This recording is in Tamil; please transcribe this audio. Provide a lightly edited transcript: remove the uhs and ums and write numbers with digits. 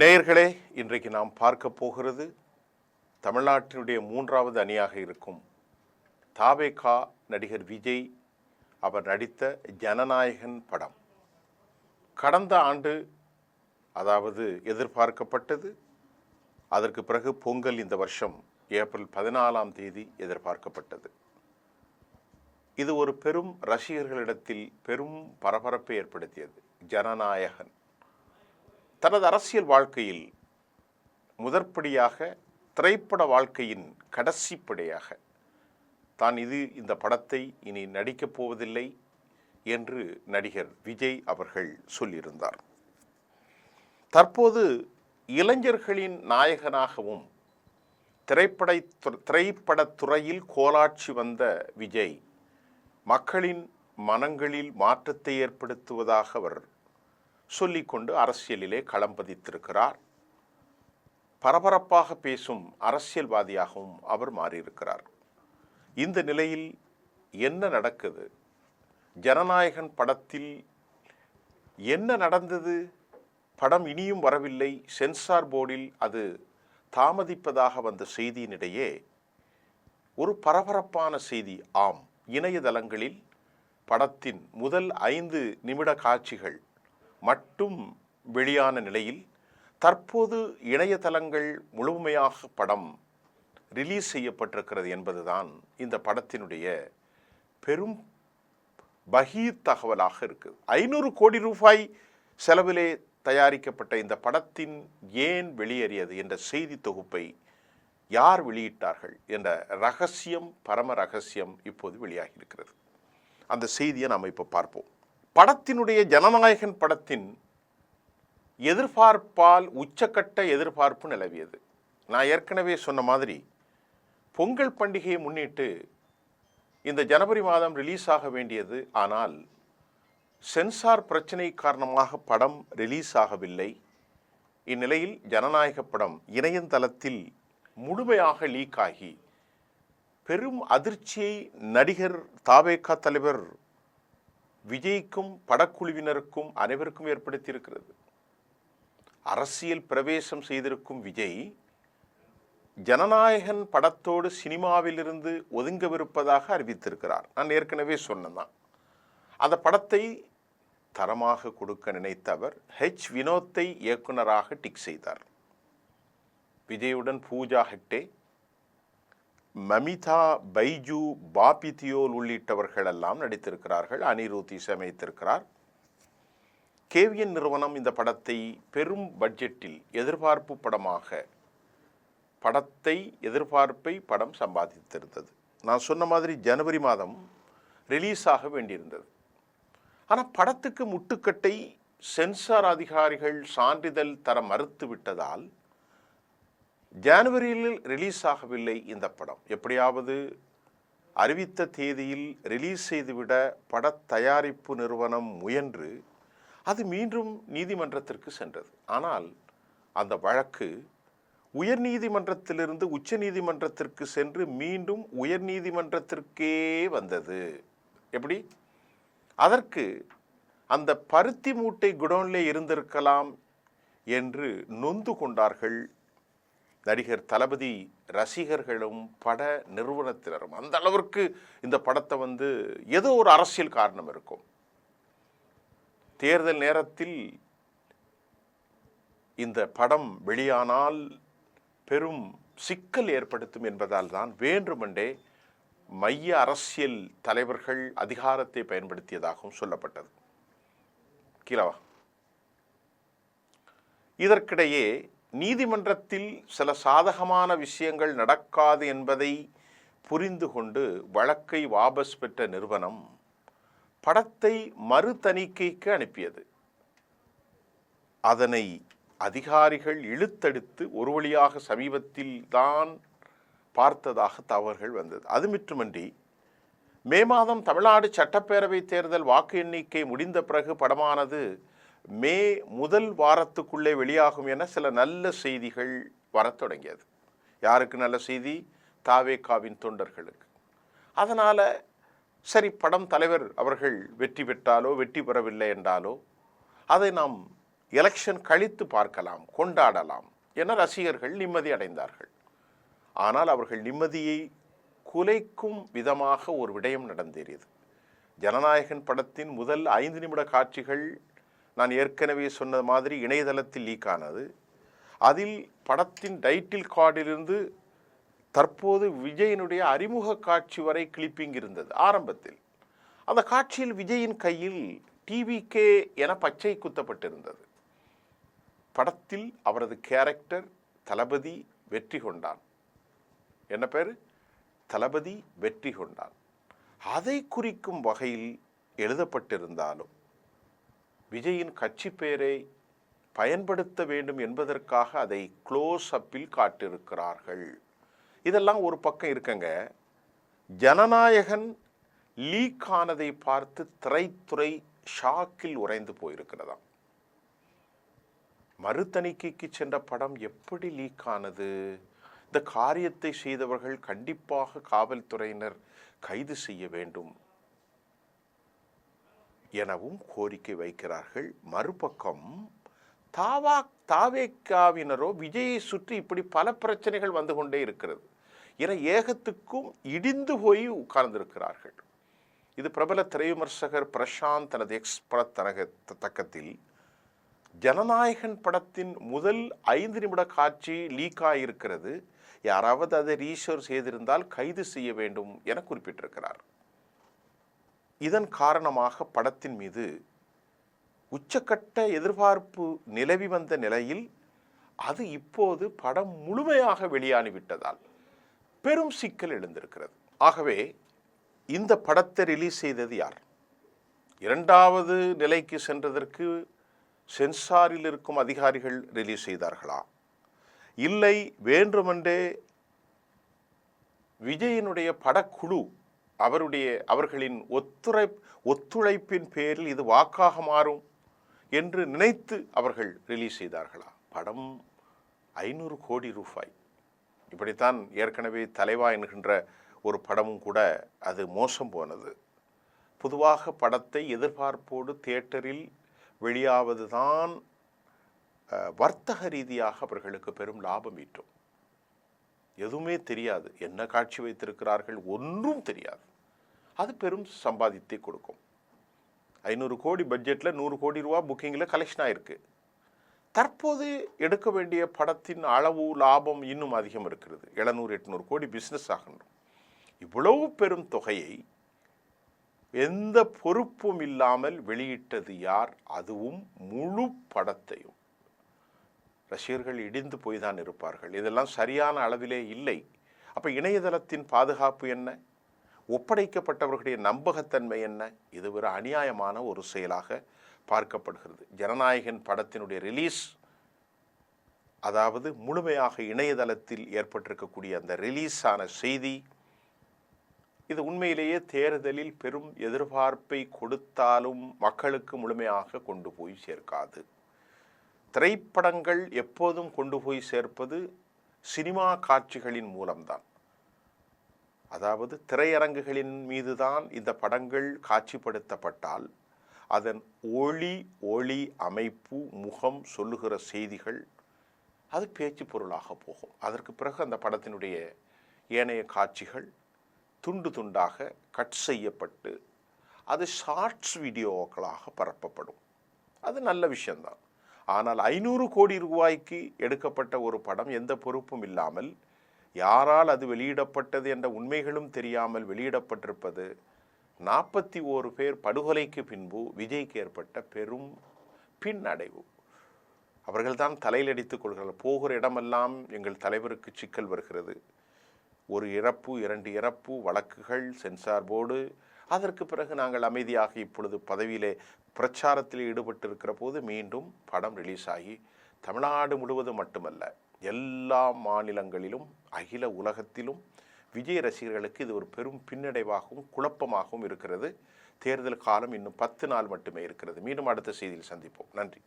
நேயர்களே, இன்றைக்கு நாம் பார்க்க போகிறது தமிழ்நாட்டினுடைய மூன்றாவது அணியாக இருக்கும் தாவேகா நடிகர் விஜய் அவர் நடித்த ஜனநாயகன் படம். கடந்த ஆண்டு, அதாவது எதிர்பார்க்கப்பட்டது. அதற்கு பிறகு பொங்கல் இந்த வருஷம் ஏப்ரல் 14ஆம் தேதி எதிர்பார்க்கப்பட்டது. இது ஒரு பெரும் ரசிகர்களிடத்தில் பெரும் பரபரப்பை ஏற்படுத்தியது. ஜனநாயகன் தனது அரசியல் வாழ்க்கையில் முதற்படியாக, திரைப்பட வாழ்க்கையின் கடைசிப்படியாக தான் இந்த படத்தை இனி நடிக்கப் போவதில்லை என்று நடிகர் விஜய் அவர்கள் சொல்லியிருந்தார். தற்போது இளைஞர்களின் நாயகனாகவும் திரைப்படத்துறையில் கோலாட்சி வந்த விஜய் மக்களின் மனங்களில் மாற்றத்தை ஏற்படுத்துவதாக அவர் சொல்லிக்கொண்டு அரசியலிலே களம் பதித்திருக்கிறார். பரபரப்பாக பேசும் அரசியல்வாதியாகவும் அவர் மாறியிருக்கிறார். இந்த நிலையில் என்ன நடக்குது? ஜனநாயகன் படத்தில் என்ன நடந்தது? படம் இனியும் வரவில்லை. சென்சார் போர்டில் அது தாமதிப்பதாக வந்த செய்தியினிடையே ஒரு பரபரப்பான செய்தி. ஆம், இணையதளங்களில் படத்தின் முதல் 5 நிமிட காட்சிகள் மட்டும் வெளியான நிலையில் தற்போது இணையதளங்கள் முழுமையாக படம் ரிலீஸ் செய்யப்பட்டிருக்கிறது என்பதுதான் இந்த படத்தினுடைய பெரும் பகீர் தகவலாக இருக்குது. 500 கோடி ரூபாய் செலவிலே தயாரிக்கப்பட்ட இந்த படத்தின் ஏன் வெளியேறியது என்ற செய்தி தொகுப்பை யார் வெளியிட்டார்கள் என்ற ரகசியம், பரம ரகசியம் இப்போது வெளியாகி இருக்கிறது. அந்த செய்தியை நாம் இப்போ பார்ப்போம். படத்தினுடைய ஜனநாயகன் படத்தின் எதிர்பார்ப்பால் உச்சக்கட்ட எதிர்பார்ப்பு நிலவியது. நான் ஏற்கனவே சொன்ன மாதிரி பொங்கல் பண்டிகையை முன்னிட்டு இந்த ஜனவரி மாதம் ரிலீஸ் ஆக வேண்டியது. ஆனால் சென்சார் பிரச்சனை காரணமாக படம் ரிலீஸ் ஆகவில்லை. இந்நிலையில் ஜனநாயக படம் இணையதளத்தில் முழுமையாக லீக் ஆகி பெரும் அதிர்ச்சியை நடிகர் தாவேகா தலைவர் விஜய்க்கும் படக்குழுவினருக்கும் அனைவருக்கும் ஏற்படுத்தியிருக்கிறது. அரசியல் பிரவேசம் செய்திருக்கும் விஜய் ஜனநாயகன் படத்தோடு சினிமாவிலிருந்து ஒதுங்கவிருப்பதாக அறிவித்திருக்கிறார். நான் ஏற்கனவே சொன்னேன். அந்த படத்தை தரமாக கொடுக்க நினைத்த அவர் வினோத்தை இயக்குனராக டிக் செய்தார். விஜயுடன் பூஜா ஹெக்டே, மமிதா பைஜு, பாபி தியோல் உள்ளிட்டவர்கள் எல்லாம் நடித்திருக்கிறார்கள். அனிருத் இசையமைத்திருக்கிறார். கேவிஎன் நிறுவனம் இந்த படத்தை பெரும் பட்ஜெட்டில் எதிர்பார்ப்பு படமாக எதிர்பார்ப்பை படம் சம்பாதித்திருந்தது. நான் சொன்ன மாதிரி ஜனவரி மாதம் ரிலீஸ் ஆக வேண்டியிருந்தது. ஆனால் படத்துக்கு முட்டுக்கட்டை சென்சார் அதிகாரிகள் சான்றிதழ் தர மறுத்து விட்டதால் ஜனவரியில் ரிலீஸ் ஆகவில்லை. இந்த படம் எப்படியாவது அறிவித்த தேதியில் ரிலீஸ் செய்துவிட பட தயாரிப்பு நிறுவனம் முயன்று அது மீண்டும் நீதிமன்றத்திற்கு சென்றது. ஆனால் அந்த வழக்கு உயர்நீதிமன்றத்திலிருந்து உச்ச நீதிமன்றத்திற்கு சென்று மீண்டும் உயர்நீதிமன்றத்திற்கே வந்தது. எப்படி? அதற்கு அந்த பருத்தி மூட்டை குடோனிலே இருந்திருக்கலாம் என்று நொந்து கொண்டார்கள் நடிகர் தளபதி ரசிகர்களும் பட நிறுவனத்தினரும். அந்த அளவிற்கு இந்த படத்தை ஏதோ ஒரு அரசியல் காரணம் இருக்கும். தேர்தல் நேரத்தில் இந்த படம் வெளியானால் பெரும் சிக்கல் ஏற்படுத்தும் என்பதால் தான் வேண்டுமென்றே மைய அரசியல் தலைவர்கள் அதிகாரத்தை பயன்படுத்தியதாகவும் சொல்லப்பட்டது. கீழவா. இதற்கிடையே நீதிமன்றத்தில் சில சாதகமான விஷயங்கள் நடக்காது என்பதை புரிந்து கொண்டு வழக்கை வாபஸ் பெற்ற நிறுவனம் படத்தை மறு தணிக்கைக்கு அனுப்பியது. அதனை அதிகாரிகள் இழுத்தெடுத்து ஒரு வழியாக சமீபத்தில் தான் பார்த்ததாக தவறுகள் வந்தது. அது மட்டுமன்றி மே மாதம் தமிழ்நாடு சட்டப்பேரவை தேர்தல் வாக்கு எண்ணிக்கை முடிந்த பிறகு படமானது மே முதல் வாரத்துக்குள்ளே வெளியாகும் என சில நல்ல செய்திகள் வரத் தொடங்கியது. யாருக்கு நல்ல செய்தி? தாவேகாவின் தொண்டர்களுக்கு. அதனால் சரி, படம் தலைவர் அவர்கள் வெற்றி பெற்றாலோ வெற்றி பெறவில்லை என்றாலோ அதை நாம் எலெக்ஷன் கழித்து பார்க்கலாம், கொண்டாடலாம் என ரசிகர்கள் நிம்மதி அடைந்தார்கள். ஆனால் அவர்கள் நிம்மதியை குலைக்கும் விதமாக ஒரு விடயம் நடந்தேறியது. ஜனநாயகன் படத்தின் முதல் 5 நிமிட காட்சிகள் நான் ஏற்கனவே சொன்ன மாதிரி இணையதளத்தில் லீக் ஆனது. அதில் படத்தின் டைட்டில் கார்டிலிருந்து தற்போது விஜயனுடைய அறிமுக காட்சி வரை கிளிப்பிங் இருந்தது. ஆரம்பத்தில் அந்த காட்சியில் விஜயின் கையில் டிவிகே என பச்சை குத்தப்பட்டிருந்தது. படத்தில் அவரது கேரக்டர் தளபதி வெற்றி கொண்டான். என்ன பேர்? தளபதி வெற்றி கொண்டான். அதை குறிக்கும் வகையில் எழுதப்பட்டிருந்தாலும் விஜயின் கட்சி பெயரை பயன்படுத்த வேண்டும் என்பதற்காக அதை க்ளோஸ் அப்பில் காட்டியிருக்கிறார்கள். இதெல்லாம் ஒரு பக்கம் இருக்குங்க. ஜனநாயகன் லீக் ஆனதை பார்த்து திரைத்துறை ஷாக்கில் உறைந்து போயிருக்கிறதாம். மறுதணிக்கைக்கு சென்ற படம் எப்படி லீக் ஆனது? இந்த காரியத்தை செய்தவர்கள் கண்டிப்பாக காவல்துறையினர் கைது செய்ய வேண்டும் எனவும் கோரிக்கை வைக்கிறார்கள். மறுபக்கம் தாவேக்காவினரோ விஜயை சுற்றி இப்படி பல பிரச்சனைகள் வந்து கொண்டே இருக்கிறது என ஏகத்துக்கும் இடிந்து போய் உட்கார்ந்திருக்கிறார்கள். இது பிரபல திரைவிமர்சகர் பிரசாந்த் தனது தக்கத்தில் ஜனநாயகன் படத்தின் முதல் 5 நிமிட காட்சி லீக் ஆகியிருக்கிறது, யாராவது அதை ரீஷோர் செய்திருந்தால் கைது செய்ய வேண்டும் என குறிப்பிட்டிருக்கிறார். இதன் காரணமாக படத்தின் மீது உச்சக்கட்ட எதிர்பார்ப்பு நிலவி வந்த நிலையில் அது இப்போது படம் முழுமையாக வெளியாகிவிட்டதால் பெரும் சிக்கல் எழுந்திருக்கிறது. ஆகவே இந்த படத்தை ரிலீஸ் செய்தது யார்? 2வது நிலைக்கு சென்றதற்கு சென்சாரில் இருக்கும் அதிகாரிகள் ரிலீஸ் செய்தார்களா? இல்லை வேண்டுமென்றே விஜயனுடைய படக்குழு அவர்களின் ஒத்துழைப்பின் பேரில் இது வாக்காக மாறும் என்று நினைத்து அவர்கள் ரிலீஸ் செய்தார்களா? படம் 500 கோடி ரூபாய். இப்படித்தான் ஏற்கனவே தலைவா என்கின்ற ஒரு படமும் கூட அது மோசம் போனது. பொதுவாக படத்தை எதிர்பார்ப்போடு தியேட்டரில் வெளியாவது தான் வர்த்தக ரீதியாக அவர்களுக்கு பெரும் லாபம் ஈட்டும். எதுவுமே தெரியாது, என்ன காட்சி வைத்திருக்கிறார்கள் ஒன்றும் தெரியாது, அது பெரும் சம்பாதித்தை கொடுக்கும். 500 கோடி பட்ஜெட்டில் 100 கோடி ரூபா புக்கிங்கில் கலெக்ஷன் ஆயிருக்கு. தற்போது எடுக்க வேண்டிய படத்தின் அளவு லாபம் இன்னும் அதிகம் இருக்கிறது. 700-800 கோடி பிஸ்னஸ் ஆகணும். இவ்வளவு பெரும் தொகையை எந்த பொறுப்பும் இல்லாமல் வெளியிட்டது யார்? அதுவும் முழு படத்தையும். ரசிகர்கள் இடிந்து போய் தான் இருப்பார்கள். இதெல்லாம் சரியான அளவிலே இல்லை. அப்போ இணையதளத்தின் பாதுகாப்பு என்ன? ஒப்படைக்கப்பட்டவர்களுடைய நம்பகத்தன்மை என்ன? இது ஒரு அநியாயமான ஒரு செயலாக பார்க்கப்படுகிறது. ஜனநாயகன் படத்தினுடைய ரிலீஸ், அதாவது முழுமையாக இணையதளத்தில் ஏற்பட்டிருக்கக்கூடிய அந்த ரிலீஸான செய்தி, இது உண்மையிலேயே தேர்தலில் பெரும் எதிர்பார்ப்பை கொடுத்தாலும் மக்களுக்கு முழுமையாக கொண்டு போய் சேர்க்காது. திரைப்படங்கள் எப்போதும் கொண்டு போய் சேர்ப்பது சினிமா காட்சிகளின் மூலம்தான். அதாவது திரையரங்குகளின் மீதுதான் இந்த படங்கள் காட்சிப்படுத்தப்பட்டால் அதன் ஒளி அமைப்பு, முகம், சொல்லுகிற செய்திகள் அது பேச்சு பொருளாக போகும். அதற்கு பிறகு அந்த படத்தினுடைய ஏனைய காட்சிகள் துண்டு துண்டாக கட் செய்யப்பட்டு அது ஷார்ட்ஸ் வீடியோக்களாக பரப்பப்படும். அது நல்ல விஷயம்தான். ஆனால் 500 கோடி ரூபாய்க்கு எடுக்கப்பட்ட ஒரு படம் எந்த பொறுப்பும் இல்லாமல், யாரால் அது வெளியிடப்பட்டது என்ற உண்மைகளும் தெரியாமல் வெளியிடப்பட்டிருப்பது 41 பேர் படுகொலைக்கு பின்பு விஜய்க்கு ஏற்பட்ட பெரும் பின்னடைவு. அவர்கள்தான் தலையில் அடித்துக் கொள்கிறார்கள். போகிற இடமெல்லாம் எங்கள் தலைவருக்கு சிக்கல் வருகிறது. ஒரு இறப்பு, 2 இறப்பு, வழக்குகள், சென்சார் போர்டு. அதற்கு பிறகு நாங்கள் அமைதியாக இப்பொழுது பதவியிலே பிரச்சாரத்தில் ஈடுபட்டிருக்கிற போது மீண்டும் படம் ரிலீஸ் ஆகி தமிழ்நாடு முழுவதும் மட்டுமல்ல எல்லா மாநிலங்களிலும் அகில உலகத்திலும் விஜய் ரசிகர்களுக்கு இது ஒரு பெரும் பின்னடைவாகவும் குழப்பமாகவும் இருக்கிறது. தேர்தல் காலம் இன்னும் 10 நாள் மட்டுமே இருக்கிறது. மீண்டும் அடுத்த செய்தியில் சந்திப்போம். நன்றி.